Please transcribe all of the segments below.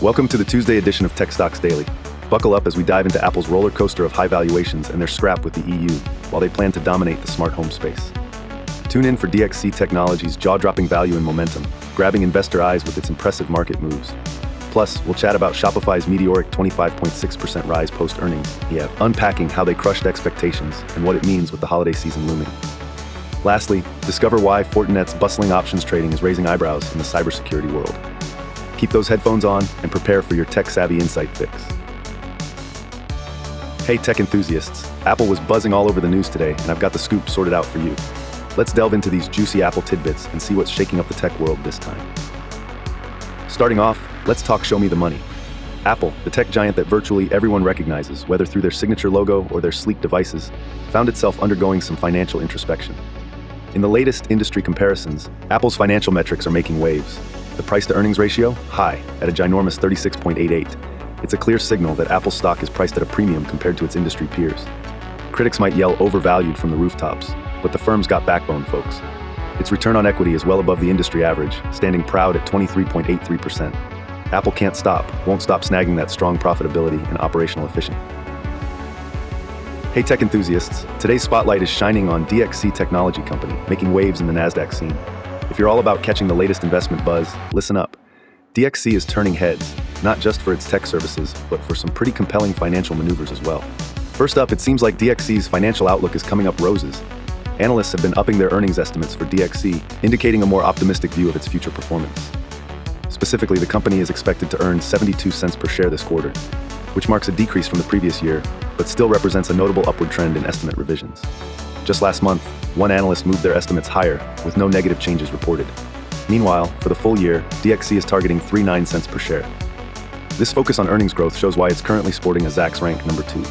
Welcome to the Tuesday edition of Tech Stocks Daily. Buckle up as we dive into Apple's roller coaster of high valuations and their scrap with the EU, while they plan to dominate the smart home space. Tune in for DXC Technology's jaw-dropping value and momentum, grabbing investor eyes with its impressive market moves. Plus, we'll chat about Shopify's meteoric 25.6% rise post-earnings, unpacking how they crushed expectations and what it means with the holiday season looming. Lastly, discover why Fortinet's bustling options trading is raising eyebrows in the cybersecurity world. Keep those headphones on and prepare for your tech-savvy insight fix. Hey tech enthusiasts, Apple was buzzing all over the news today, and I've got the scoop sorted out for you. Let's delve into these juicy Apple tidbits and see what's shaking up the tech world this time. Starting off, let's talk show me the money. Apple, the tech giant that virtually everyone recognizes, whether through their signature logo or their sleek devices, found itself undergoing some financial introspection. In the latest industry comparisons, Apple's financial metrics are making waves. The price-to-earnings ratio, high, at a ginormous 36.88. It's a clear signal that Apple stock is priced at a premium compared to its industry peers. Critics might yell overvalued from the rooftops, but the firm's got backbone, folks. Its return on equity is well above the industry average, standing proud at 23.83%. Apple won't stop snagging that strong profitability and operational efficiency. Hey tech enthusiasts, today's spotlight is shining on DXC Technology Company, making waves in the NASDAQ scene. If you're all about catching the latest investment buzz, listen up. DXC is turning heads, not just for its tech services, but for some pretty compelling financial maneuvers as well. First up, it seems like DXC's financial outlook is coming up roses. Analysts have been upping their earnings estimates for DXC, indicating a more optimistic view of its future performance. Specifically, the company is expected to earn 72 cents per share this quarter, which marks a decrease from the previous year, but still represents a notable upward trend in estimate revisions. Just last month, one analyst moved their estimates higher, with no negative changes reported. Meanwhile, for the full year, DXC is targeting 39 cents per share. This focus on earnings growth shows why it's currently sporting a Zacks rank number 2.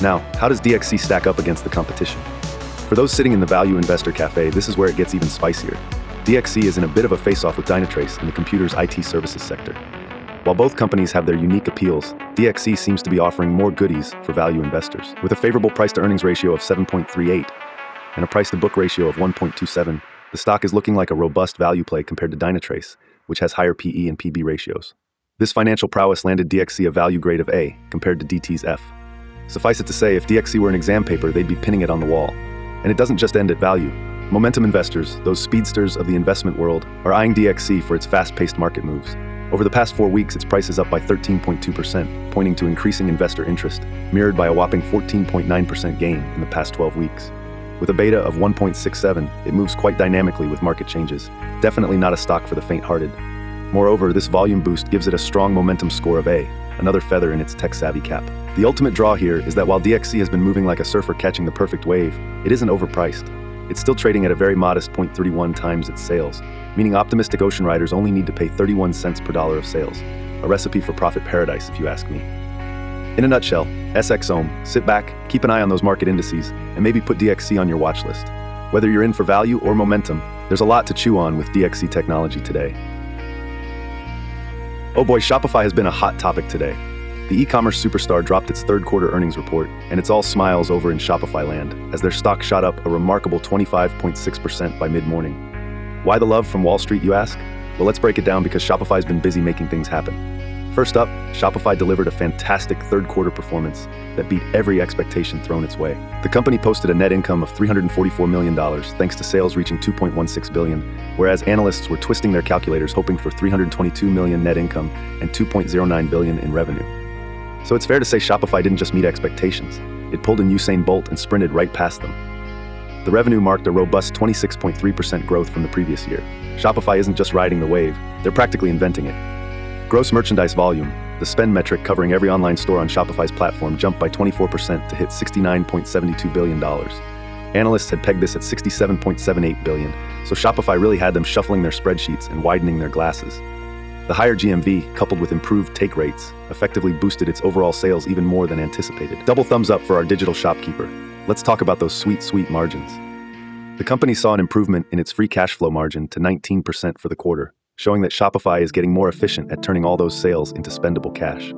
Now, how does DXC stack up against the competition? For those sitting in the value investor cafe, this is where it gets even spicier. DXC is in a bit of a face-off with Dynatrace in the computer's IT services sector. While both companies have their unique appeals, DXC seems to be offering more goodies for value investors. With a favorable price-to-earnings ratio of 7.38 and a price-to-book ratio of 1.27, the stock is looking like a robust value play compared to Dynatrace, which has higher PE and PB ratios. This financial prowess landed DXC a value grade of A compared to DT's F. Suffice it to say, if DXC were an exam paper, they'd be pinning it on the wall. And it doesn't just end at value. Momentum investors, those speedsters of the investment world, are eyeing DXC for its fast-paced market moves. Over the past 4 weeks, its price is up by 13.2%, pointing to increasing investor interest, mirrored by a whopping 14.9% gain in the past 12 weeks. With a beta of 1.67, it moves quite dynamically with market changes, definitely not a stock for the faint-hearted. Moreover, this volume boost gives it a strong momentum score of A, another feather in its tech-savvy cap. The ultimate draw here is that while DXC has been moving like a surfer catching the perfect wave, it isn't overpriced. It's still trading at a very modest 0.31 times its sales, meaning optimistic ocean riders only need to pay 31 cents per dollar of sales. A recipe for profit paradise, if you ask me. In a nutshell, SXOM, sit back, keep an eye on those market indices, and maybe put DXC on your watch list. Whether you're in for value or momentum, there's a lot to chew on with DXC Technology today. Oh boy, Shopify has been a hot topic today. The e-commerce superstar dropped its third quarter earnings report, and it's all smiles over in Shopify land, as their stock shot up a remarkable 25.6% by mid-morning. Why the love from Wall Street, you ask? Well, let's break it down because Shopify's been busy making things happen. First up, Shopify delivered a fantastic third quarter performance that beat every expectation thrown its way. The company posted a net income of $344 million thanks to sales reaching $2.16 billion, whereas analysts were twisting their calculators hoping for $322 million net income and $2.09 billion in revenue. So it's fair to say Shopify didn't just meet expectations. It pulled an Usain Bolt and sprinted right past them. The revenue marked a robust 26.3% growth from the previous year. Shopify isn't just riding the wave, they're practically inventing it. Gross merchandise volume, the spend metric covering every online store on Shopify's platform, jumped by 24% to hit $69.72 billion. Analysts had pegged this at $67.78 billion, so Shopify really had them shuffling their spreadsheets and widening their glasses. The higher GMV, coupled with improved take rates, effectively boosted its overall sales even more than anticipated. Double thumbs up for our digital shopkeeper. Let's talk about those sweet, sweet margins. The company saw an improvement in its free cash flow margin to 19% for the quarter, showing that Shopify is getting more efficient at turning all those sales into spendable cash.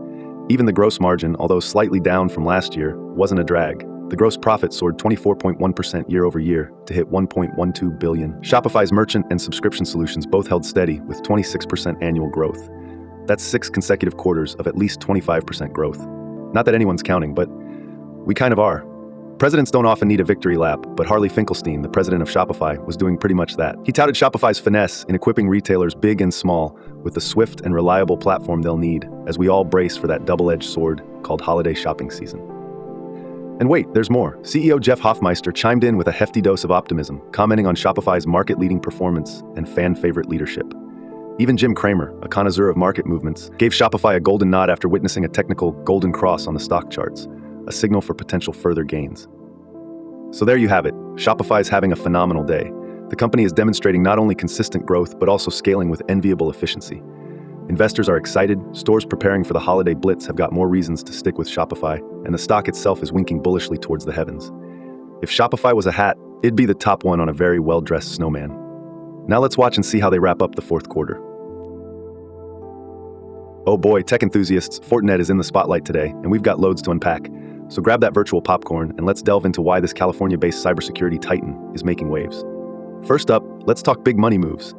Even the gross margin, although slightly down from last year, wasn't a drag. The gross profit soared 24.1% year over year to hit $1.12 billion. Shopify's merchant and subscription solutions both held steady with 26% annual growth. That's 6 consecutive quarters of at least 25% growth. Not that anyone's counting, but we kind of are. Presidents don't often need a victory lap, but Harley Finkelstein, the president of Shopify, was doing pretty much that. He touted Shopify's finesse in equipping retailers big and small with the swift and reliable platform they'll need as we all brace for that double-edged sword called holiday shopping season. And wait, there's more. CEO Jeff Hoffmeister chimed in with a hefty dose of optimism, commenting on Shopify's market-leading performance and fan-favorite leadership. Even Jim Cramer, a connoisseur of market movements, gave Shopify a golden nod after witnessing a technical golden cross on the stock charts, a signal for potential further gains. So there you have it. Shopify's having a phenomenal day. The company is demonstrating not only consistent growth, but also scaling with enviable efficiency. Investors are excited, stores preparing for the holiday blitz have got more reasons to stick with Shopify, and the stock itself is winking bullishly towards the heavens. If Shopify was a hat, it'd be the top one on a very well-dressed snowman. Now let's watch and see how they wrap up the fourth quarter. Oh boy, tech enthusiasts, Fortinet is in the spotlight today, and we've got loads to unpack. So grab that virtual popcorn and let's delve into why this California-based cybersecurity titan is making waves. First up, let's talk big money moves.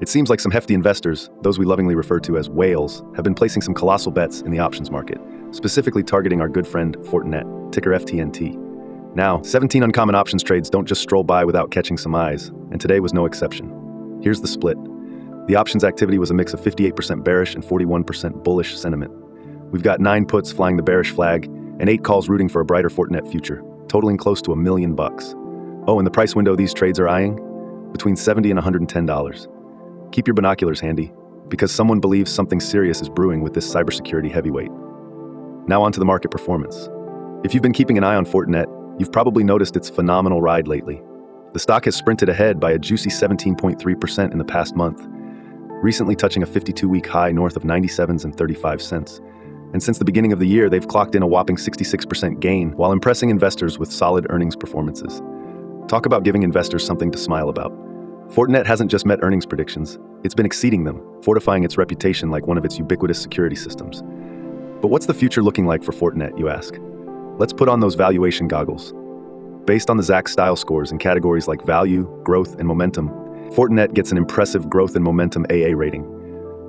It seems like some hefty investors, those we lovingly refer to as whales, have been placing some colossal bets in the options market, specifically targeting our good friend Fortinet, ticker FTNT. Now, 17 uncommon options trades don't just stroll by without catching some eyes, and today was no exception. Here's the split. The options activity was a mix of 58% bearish and 41% bullish sentiment. We've got 9 puts flying the bearish flag and 8 calls rooting for a brighter Fortinet future, totaling close to $1 million. Oh, and the price window these trades are eyeing? Between $70 and $110. Keep your binoculars handy, because someone believes something serious is brewing with this cybersecurity heavyweight. Now onto the market performance. If you've been keeping an eye on Fortinet, you've probably noticed its phenomenal ride lately. The stock has sprinted ahead by a juicy 17.3% in the past month, recently touching a 52-week high north of 97 and 35 cents. And since the beginning of the year, they've clocked in a whopping 66% gain while impressing investors with solid earnings performances. Talk about giving investors something to smile about. Fortinet hasn't just met earnings predictions, it's been exceeding them, fortifying its reputation like one of its ubiquitous security systems. But what's the future looking like for Fortinet, you ask? Let's put on those valuation goggles. Based on the Zacks style scores in categories like value, growth, and momentum, Fortinet gets an impressive growth and momentum AA rating.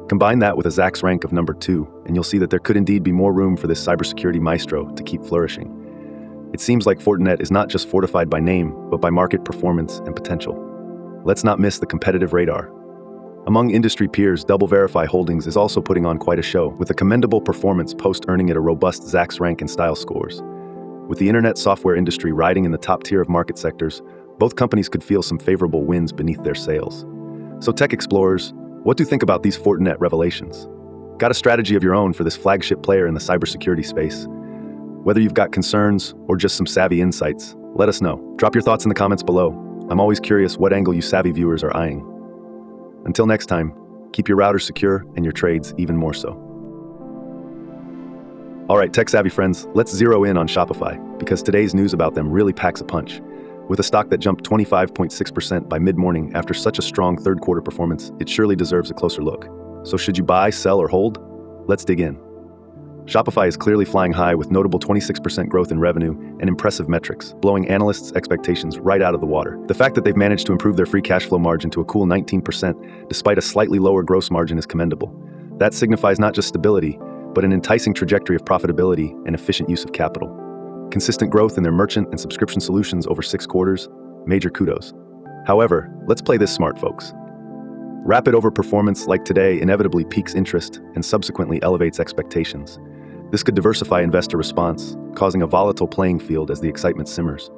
Combine that with a Zacks rank of number 2, and you'll see that there could indeed be more room for this cybersecurity maestro to keep flourishing. It seems like Fortinet is not just fortified by name, but by market performance and potential. Let's not miss the competitive radar. Among industry peers, DoubleVerify Holdings is also putting on quite a show, with a commendable performance post-earning it a robust Zacks rank and style scores. With the internet software industry riding in the top tier of market sectors, both companies could feel some favorable winds beneath their sails. So tech explorers, what do you think about these Fortinet revelations? Got a strategy of your own for this flagship player in the cybersecurity space? Whether you've got concerns or just some savvy insights, let us know. Drop your thoughts in the comments below. I'm always curious what angle you savvy viewers are eyeing. Until next time, keep your routers secure and your trades even more so. All right, tech-savvy friends, let's zero in on Shopify, because today's news about them really packs a punch. With a stock that jumped 25.6% by mid-morning after such a strong third-quarter performance, it surely deserves a closer look. So should you buy, sell, or hold? Let's dig in. Shopify is clearly flying high with notable 26% growth in revenue and impressive metrics, blowing analysts' expectations right out of the water. The fact that they've managed to improve their free cash flow margin to a cool 19% despite a slightly lower gross margin is commendable. That signifies not just stability, but an enticing trajectory of profitability and efficient use of capital. Consistent growth in their merchant and subscription solutions over 6 quarters, major kudos. However, let's play this smart, folks. Rapid overperformance like today inevitably piques interest and subsequently elevates expectations. This could diversify investor response, causing a volatile playing field as the excitement simmers.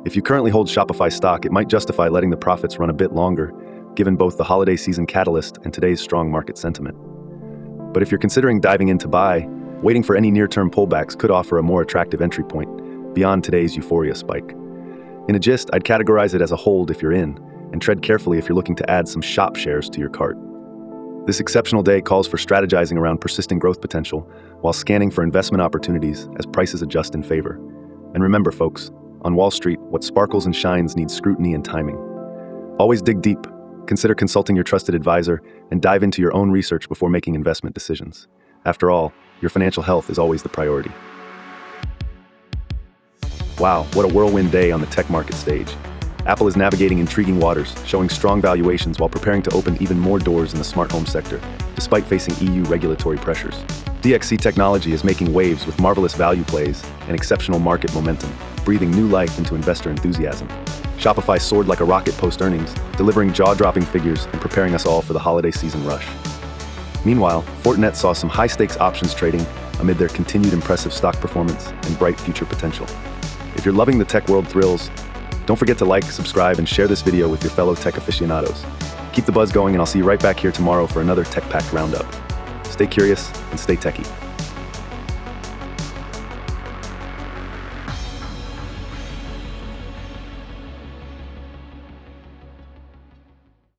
If you currently hold Shopify stock, it might justify letting the profits run a bit longer, given both the holiday season catalyst and today's strong market sentiment. But if you're considering diving in to buy, waiting for any near-term pullbacks could offer a more attractive entry point beyond today's euphoria spike. In a gist, I'd categorize it as a hold if you're in, and tread carefully if you're looking to add some shop shares to your cart. This exceptional day calls for strategizing around persistent growth potential while scanning for investment opportunities as prices adjust in favor. And remember, folks, on Wall Street, what sparkles and shines needs scrutiny and timing. Always dig deep, consider consulting your trusted advisor, and dive into your own research before making investment decisions. After all, your financial health is always the priority. Wow, what a whirlwind day on the tech market stage. Apple is navigating intriguing waters, showing strong valuations while preparing to open even more doors in the smart home sector, despite facing EU regulatory pressures. DXC Technology is making waves with marvelous value plays and exceptional market momentum, breathing new life into investor enthusiasm. Shopify soared like a rocket post-earnings, delivering jaw-dropping figures and preparing us all for the holiday season rush. Meanwhile, Fortinet saw some high-stakes options trading amid their continued impressive stock performance and bright future potential. If you're loving the tech world thrills, don't forget to like, subscribe, and share this video with your fellow tech aficionados. Keep the buzz going, and I'll see you right back here tomorrow for another tech-packed roundup. Stay curious and stay techie.